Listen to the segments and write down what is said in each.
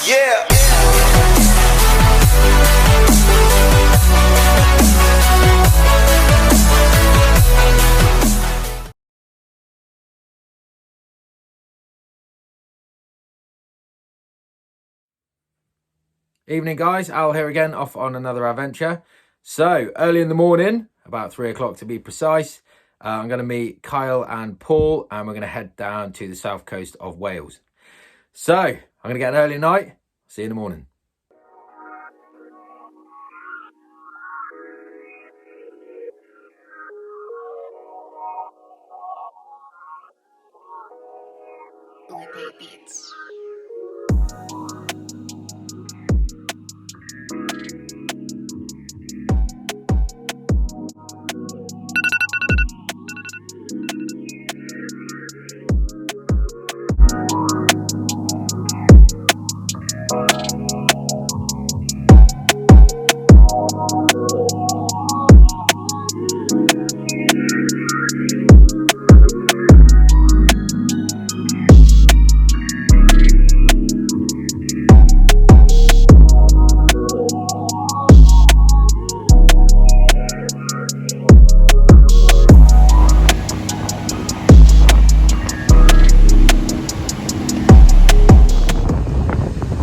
Yeah. Evening guys, Al here again, off on another adventure. So early in the morning, about 3 o'clock to be precise, I'm going to meet Kyle and Paul and we're going to head down to the south coast of Wales. So I'm going to get an early night, see you in the morning. Beats.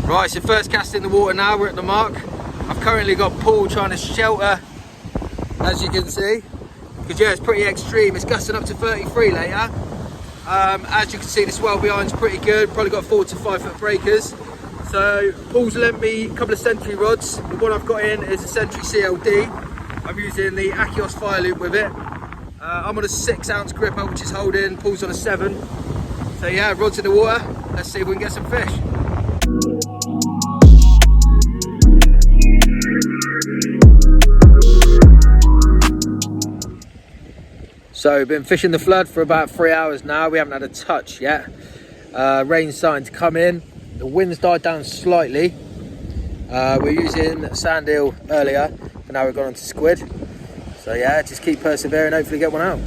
Right, so first cast in the water now, we're at the mark. I've currently got Paul trying to shelter, as you can see, because yeah, it's pretty extreme. It's gusting up to 33 later. As you can see, the swell behind's pretty good, probably got 4 to 5 foot breakers. So Paul's lent me a couple of Sentry rods. The one I've got in is a Sentry CLD. I'm using the Achios fire loop with it. I'm on a 6 ounce gripper, which is holding. Paul's on a 7. So yeah, rods in the water. Let's see if we can get some fish. So we've been fishing the flood for about 3 hours now. We haven't had a touch yet. Rain's starting to come in. The wind's died down slightly. We're using sand eel earlier, but now we've gone on to squid. So yeah, just keep persevering, hopefully get one out.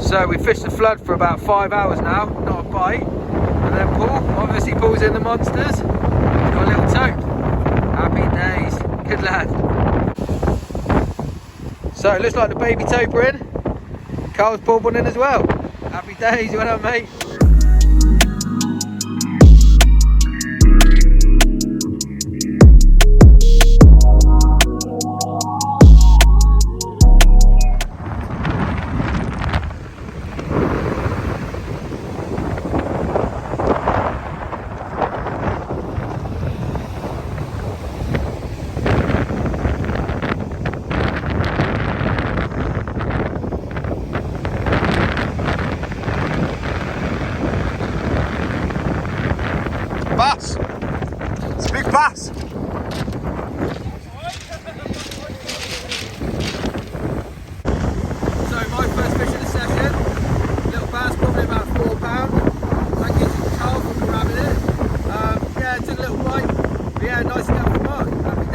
So we fished the flood for about 5 hours now, not a bite. And then Paul obviously pulls in the monsters. He's got a little tope. Happy days, good lad. So it looks like the baby tope are in. Carl's pulled one in as well. Happy days, well done mate. Bass. It's a big bass. So my first fish of the session, little bass, probably about £4. Thank you to Carl for grabbing it. Yeah, it took a little bite, but yeah, nice to get off the mark. Happy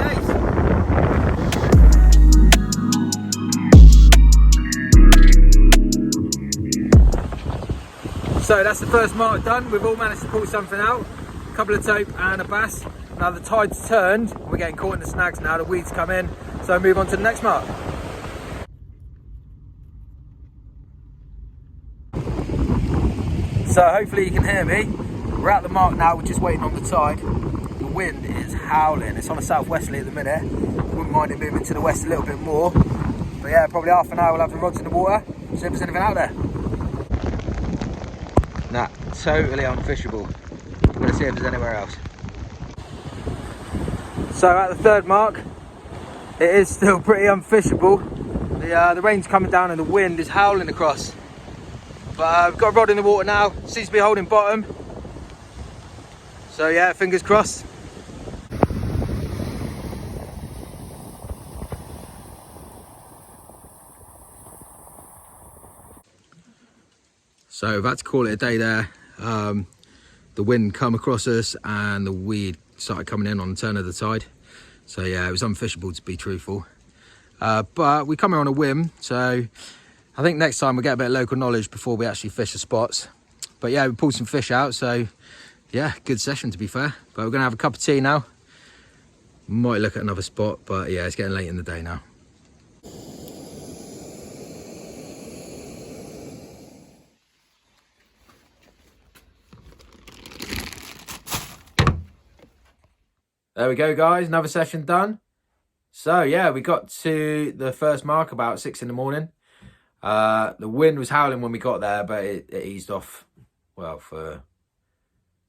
days. So that's the first mark done. We've all managed to pull something out. A couple of tope and a bass. Now the tide's turned. We're getting caught in the snags now. The weeds come in. So move on to the next mark. So hopefully you can hear me. We're at the mark now, we're just waiting on the tide. The wind is howling. It's on a southwesterly at the minute. Wouldn't mind it moving to the west a little bit more. But yeah, probably half an hour we'll have the rods in the water. See if there's anything out there. Nah, totally unfishable. I'm gonna see if there's anywhere else. So at the third mark, it is still pretty unfishable. The rain's coming down and the wind is howling across. But we've got a rod in the water now, seems to be holding bottom. So yeah, fingers crossed. So we've had to call it a day there. The wind come across us and the weed started coming in on the turn of the tide. So yeah, it was unfishable, to be truthful. But we come here on a whim, so I think next time we'll get a bit of local knowledge before we actually fish the spots. But yeah, we pulled some fish out, so yeah, good session to be fair. But we're gonna have a cup of tea now. Might look at another spot, but yeah, it's getting late in the day now. There we go, guys, another session done. So yeah, we got to the first mark about 6 in the morning. The wind was howling when we got there, but it eased off, well, for,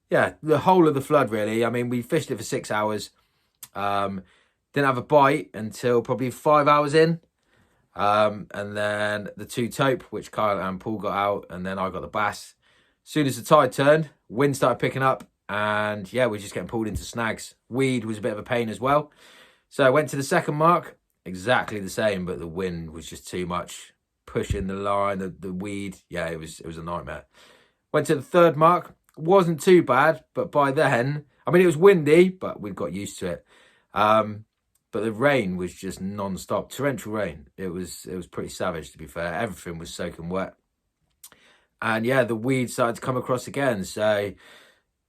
yeah, the whole of the flood, really. I mean, we fished it for 6 hours. Didn't have a bite until probably 5 hours in. And then the 2 tope, which Kyle and Paul got out, and then I got the bass. As soon as the tide turned, wind started picking up, and yeah, we're just getting pulled into snags. Weed was a bit of a pain as well. So I went to the second mark, exactly the same, but the wind was just too much, pushing the line, the weed. Yeah, it was a nightmare. Went to the third mark, wasn't too bad, but by then, I mean, it was windy, but we'd got used to it. But the rain was just non-stop, torrential rain. It was pretty savage, to be fair. Everything was soaking wet. And yeah, the weed started to come across again. So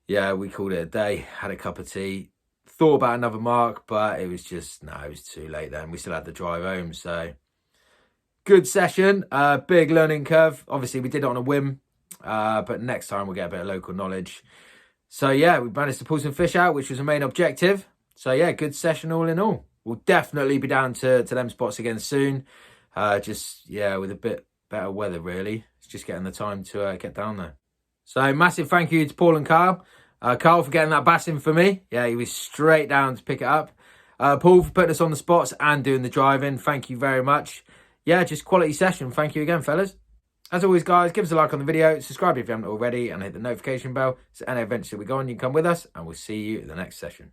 yeah, we called it a day, had a cup of tea. Thought about another mark, but it was just, no, it was too late then. We still had to drive home, so good session. Big learning curve. Obviously, we did it on a whim, but next time we'll get a bit of local knowledge. So yeah, we managed to pull some fish out, which was the main objective. So yeah, good session all in all. We'll definitely be down to them spots again soon. Just, yeah, with a bit better weather, really. It's just getting the time to get down there. So massive thank you to Paul and Kyle. Carl for getting that bass in for me. Yeah, he was straight down to pick it up. Paul for putting us on the spots and doing the driving. Thank you very much. Yeah, just quality session. Thank you again, fellas. As always, guys, give us a like on the video, subscribe if you haven't already, and hit the notification bell so any adventure we go on, you can come with us, and we'll see you in the next session.